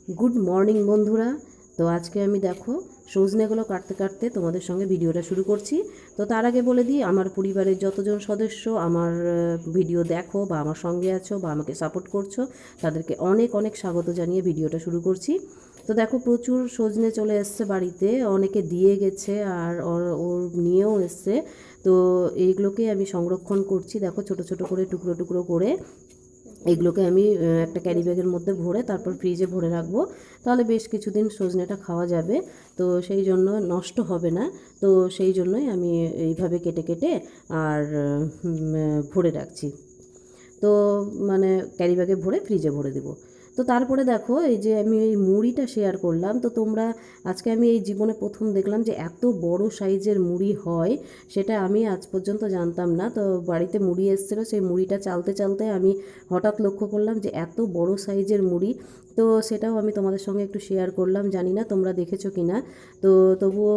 Good morning बंधुरा। तो आज के आमी देखो सजनेगुलो काटते काटते तुम्हादेर संगे भिडियोटा शुरू करছি। तो तार आगे बोले दी आमार परिवारेर যতজন सदस्य आमार भिडियो देखो बा आमार संगे आछो बा आमाके सापोर्ट करछो तादेरके अनेक अनेक स्वागत जानिয়ে भिडियोटा शुरू करছি। तो देखो प्रचुर सजने चले एসছে बाड़ीते, अनेके दिए गेছে আর ওর নিয়েও এসছে। তো এইগুলোকে আমি সংরক্ষণ করছি। দেখো ছোট ছোট করে টুকরো টুকরো করে এগুলোকে আমি একটা ক্যারি ব্যাগের মধ্যে ভরে তারপর ফ্রিজে ভরে রাখবো, তাহলে বেশ কিছুদিন সজনেটা খাওয়া যাবে। তো সেই জন্য নষ্ট হবে না। তো সেই জন্যই আমি এইভাবে কেটে কেটে আর ভরে রাখছি। তো মানে ক্যারি ব্যাগে ভরে ফ্রিজে ভরে দেবো। তো তারপরে দেখো এই যে আমি এই মুড়িটা শেয়ার করলাম। তো তোমরা আজকে আমি এই জীবনে প্রথম দেখলাম যে এত বড় সাইজের মুড়ি হয়, সেটা আমি আজ পর্যন্ত জানতাম না। তো বাড়িতে মুড়ি এসেছিলো, সেই মুড়িটা চালতে চালতে আমি হঠাৎ লক্ষ্য করলাম যে এত বড় সাইজের মুড়ি। তো সেটাও আমি তোমাদের সঙ্গে একটু শেয়ার করলাম। জানি না তোমরা দেখেছো কি না, তো তবুও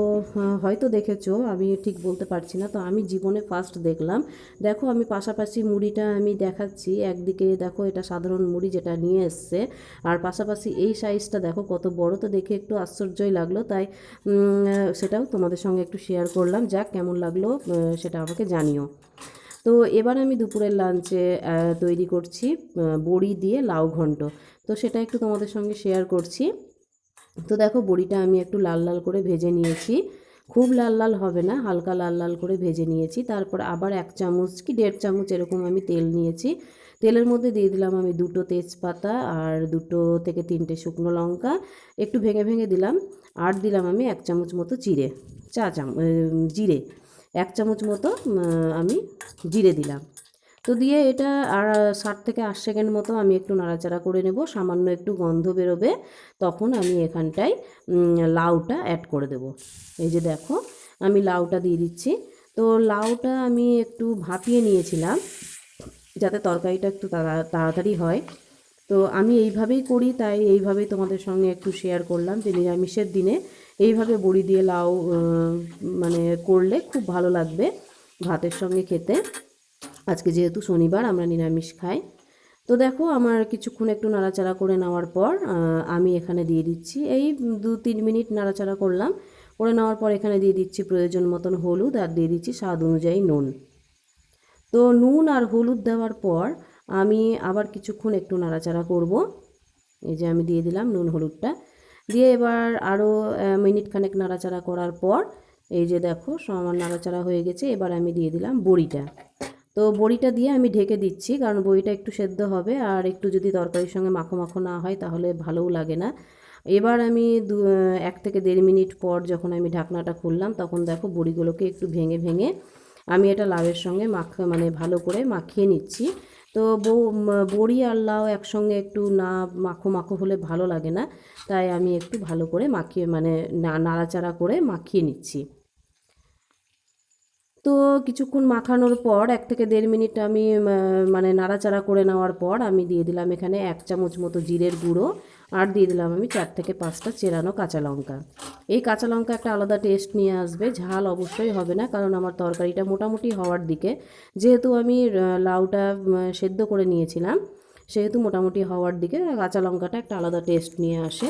হয়তো দেখেছো, আমি ঠিক বলতে পারছি না। তো আমি জীবনে ফার্স্ট দেখলাম। দেখো আমি পাশাপাশি মুড়িটা আমি দেখাচ্ছি। একদিকে দেখো এটা সাধারণ মুড়ি যেটা নিয়ে এসছে, আর পাশাপাশি এই সাইজটা দেখো কত বড়। তো দেখে একটু আশ্চর্যই লাগলো, তাই সেটাও তোমাদের সঙ্গে একটু শেয়ার করলাম। যাক, কেমন লাগলো সেটা আমাকে জানিও। তো এবার আমি দুপুরের লাঞ্চে তৈরি করছি বড়ি দিয়ে লাউ ঘন্ট। তো সেটা একটু তোমাদের সঙ্গে শেয়ার করছি। তো দেখো বড়িটা আমি একটু লাল লাল করে ভেজে নিয়েছি, খুব লাল লাল হবে না, হালকা লাল লাল করে ভেজে নিয়েছি। তারপর আবার 1 চামচ কি 1.5 চামচ এরকম আমি তেল নিয়েছি। তেলের মধ্যে দিয়ে দিলাম আমি 2টো তেজপাতা আর 2 থেকে 3টে শুকনো লঙ্কা একটু ভেঙে ভেঙে দিলাম। আর দিলাম আমি 1 চামচ মতো জিরে, জিরে 1 চামচ মতো আমি জিরে দিলাম। তো দিয়ে এটা আর 60 থেকে 80 সেকেন্ড মতো আমি একটু নাড়াচাড়া করে নেব। সামান্য একটু গন্ধ বেরোবে, তখন আমি এখানটায় লাউটা অ্যাড করে দেব। এই যে দেখো আমি লাউটা দিয়ে দিচ্ছি। তো লাউটা আমি একটু ভাপিয়ে নিয়েছিলাম যাতে তরকারিটা একটু তাড়াতাড়ি হয়। তো আমি এইভাবেই করি, তাই এইভাবেই তোমাদের সঙ্গে একটু শেয়ার করলাম যে নিরামিষের দিনে এইভাবে বড়ি দিয়ে লাউ মানে করলে খুব ভালো লাগবে ভাতের সঙ্গে খেতে। আজকে যেহেতু শনিবার আমরা নিরামিষ খাই। তো দেখো আমার কিছুক্ষণ একটু নাড়াচাড়া করে নেওয়ার পর আমি এখানে দিয়ে দিচ্ছি, এই 2-3 মিনিট নাড়াচাড়া করলাম। করে নেওয়ার পর এখানে দিয়ে দিচ্ছি প্রয়োজন মতন হলুদ আর দিয়ে দিচ্ছি স্বাদ অনুযায়ী নুন। তো নুন আর হলুদ দেওয়ার পর আমি আবার কিছুক্ষণ একটু নাড়াচাড়া করব। এই যে আমি দিয়ে দিলাম নুন হলুদটা দিয়ে, এবার আরও মিনিট খানেক নাড়াচাড়া করার পর এই যে দেখো আমার নাড়াচাড়া হয়ে গেছে। এবার আমি দিয়ে দিলাম বড়িটা। তো বড়িটা দিয়ে আমি ঢেকে দিচ্ছি, কারণ বড়িটা একটু সেদ্ধ হবে, আর একটু যদি তরকারির সঙ্গে মাখো মাখো না হয় তাহলে ভালোও লাগে না। এবার আমি 1 থেকে 1.5 মিনিট পর যখন আমি ঢাকনাটা খুললাম, তখন দেখো বড়িগুলোকে একটু ভেঙে ভেঙে আমি এটা লাউয়ের সঙ্গে মানে ভালো করে মাখিয়ে নিচ্ছি। তো বড়ি আর লাউ একসঙ্গে একটু না মাখো মাখো হলে ভালো লাগে না, তাই আমি একটু ভালো করে মাখিয়ে মানে নাড়াচাড়া করে মাখিয়ে নিচ্ছি। তো কিছুক্ষণ মাখানোর পর 1 থেকে 1.5 মিনিট আমি মানে নাড়াচাড়া করে নেওয়ার পর আমি দিয়ে দিলাম এখানে 1 চামচ মতো জিরের গুঁড়ো, আর দিয়ে দিলাম আমি 4 থেকে 5টা চেরানো কাঁচা লঙ্কা। এই কাঁচা লঙ্কা একটা আলাদা টেস্ট নিয়ে আসবে, ঝাল অবশ্যই হবে না, কারণ আমার তরকারিটা মোটামুটি হওয়ার দিকে। যেহেতু আমি লাউটা সেদ্ধ করে নিয়েছিলাম, সেহেতু মোটামুটি হওয়ার দিকে কাঁচা লঙ্কাটা একটা আলাদা টেস্ট নিয়ে আসে।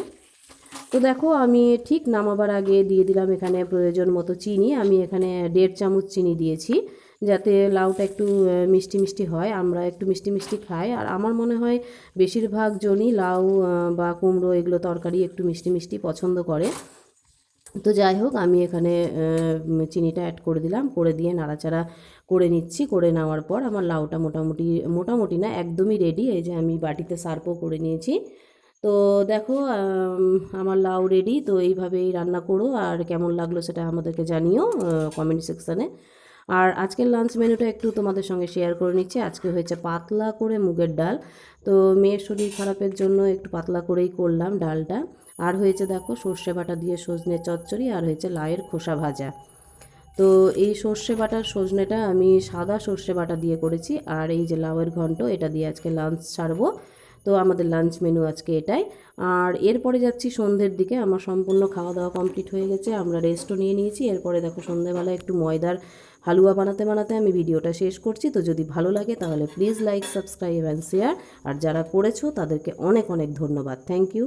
তো দেখো আমি ঠিক নামাবার আগে দিয়ে দিলাম এখানে প্রয়োজন মতো চিনি। আমি এখানে 1.5 চামচ চিনি দিয়েছি, যাতে লাউটা একটু মিষ্টি মিষ্টি হয়। আমরা একটু মিষ্টি মিষ্টি খাই, আর আমার মনে হয় বেশিরভাগ জনই লাউ বা কুমড়ো এগুলো তরকারি একটু মিষ্টি মিষ্টি পছন্দ করে। তো যাই হোক আমি এখানে চিনিটা অ্যাড করে দিলাম, করে দিয়ে নাড়াচাড়া করে নিচ্ছি। করে নেওয়ার পর আমার লাউটা মোটামুটি না একদমই রেডি। এই যে আমি বাটিতে সার্ভও করে নিয়েছি। তো দেখো আমার লাউ রেডি। তো এইভাবেই রান্না করো, আর কেমন লাগলো সেটা আমাদেরকে জানিও কমেন্ট সেকশানে। আর আজকের লাঞ্চ মেনুটা একটু তোমাদের সঙ্গে শেয়ার করে নিচ্ছি। আজকে হয়েছে পাতলা করে মুগের ডাল। তো মেয়ের শরীর খারাপের জন্য একটু পাতলা করেই করলাম ডালটা। আর হয়েছে দেখো সর্ষে বাটা দিয়ে সজনে চচ্চড়ি, আর হয়েছে লাউয়ের খোসা ভাজা। তো এই সর্ষে বাটার সজনেটা আমি সাদা সর্ষে বাটা দিয়ে করেছি, আর এই যে লাউয়ের ঘন্ট এটা দিয়ে আজকে লাঞ্চ ছাড়বো। তো আমাদের লাঞ্চ মেনু আজকে এটাই। আর এরপরে যাচ্ছি সন্ধ্যের দিকে। আমার সম্পূর্ণ খাওয়া দাওয়া কমপ্লিট হয়ে গেছে, আমরা রেস্টও নিয়ে নিয়েছি। এরপরে দেখো সন্ধ্যেবেলা একটু ময়দার হালুয়া বানাতে বানাতে আমি ভিডিওটা শেষ করছি। তো যদি ভালো লাগে তাহলে please like, subscribe and share. আর যারা করেছো তাদেরকে অনেক অনেক ধন্যবাদ। Thank you.